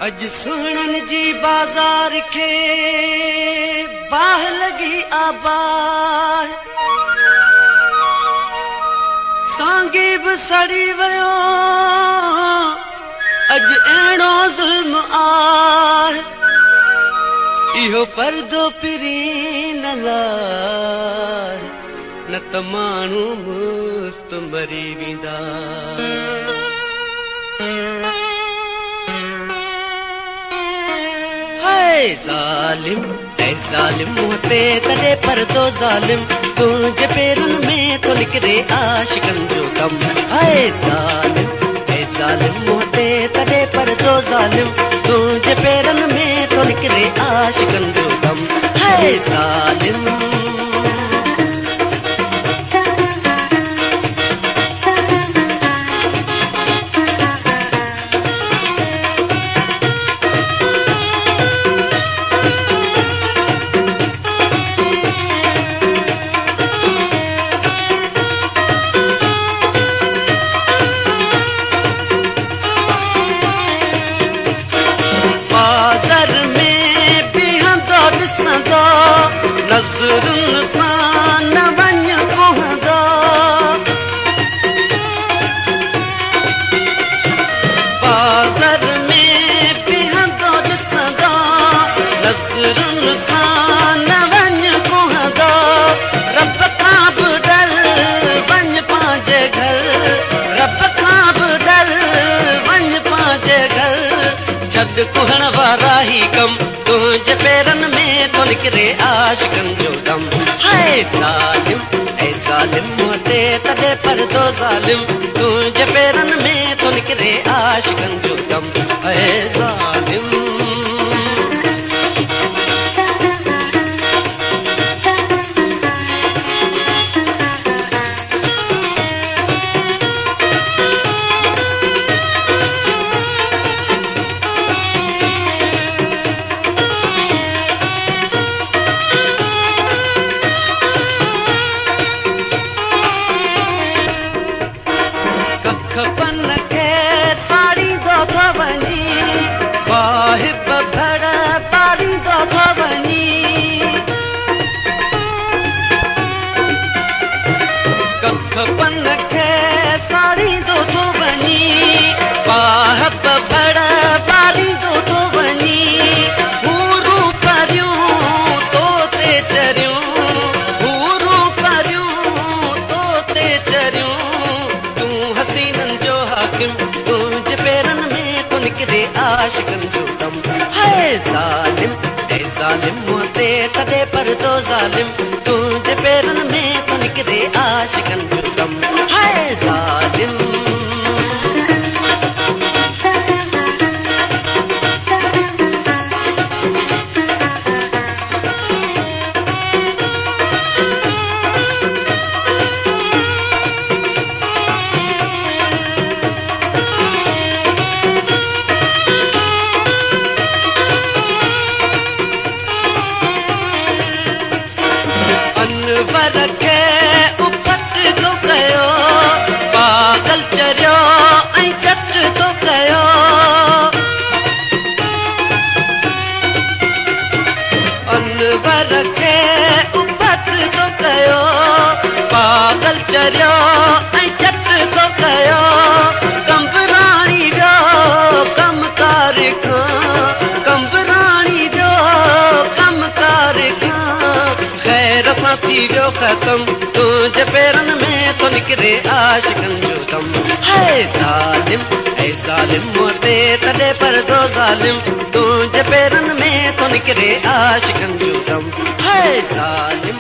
अज सुनन जी बाजार खे बाह लगी आबाह सांगी भी सड़ी वयो अज अहिड़ो ज़ुल्म आहे इहो पर्दो पिरी न लाहे न त माण्हू मुफ़्त मरी वेंदा। ज़ालिम ऐ ज़ालिम मुझते तड़े पर्दो ज़ालिम तुझे पेरन में तो निकरे आशिकन जो गम। ऐ ज़ालिम मुझते तड़े पर्दो ज़ालिम तुझे पेरन में तो निकरे आशिकन जो गम। ऐ ज़ालिम नज़रुन सां न वञ कोहंदा बाज़ार में बीहंदो ॾिसंदा नज़रुन सां न वञ कोहंदा रब खां बि डर वञ पंहिंजे घर रब खां बि डर वञ पंहिंजे घर छॾ कुहण वारा ही कम तुंहिंजे पेरन में तो निकरे आशिकन जो दम। ऐ ज़ालिम मुझते तड़े पर्दो ज़ालिम तुझे पेरन में तो निकरे आशिकन जो दम। ऐ ज़ालिम खपन खे साड़ी दो वञी वाहिब भड़ पारी दो वञी खपन खे साड़ी दो वञी वाहिब भड़ पारी दो वञी हूरू करियूं तो ते चरियूं हूरू करियूं तो ते चरियूं तुझे पेरन में तो निकरे आशिकन जो दम। ऐ ज़ालिम मुझते तड़े पर्दो ज़ालिम तुझे पेरन में तो निकरे आशिकन जो दम। ऐ ज़ालिम अनवर खे उपट तो कयो पागल चरियो ऐं चट तो कयो अनवर खे उपट तो कयो पागल चरियो ऐं चट तो कयो कंबराणी जो कमकार खां कंबराणी जो कमकार खां खैर सां थी वियो ख़त्म तुझे पेरन में तो निकरे आशिकन जो दम। ऐ ज़ालिम मुझते तड़े पर्दो ज़ालिम तुझे पेरन में तो निकरे आशिकन जो दम। ऐ ज़ालिम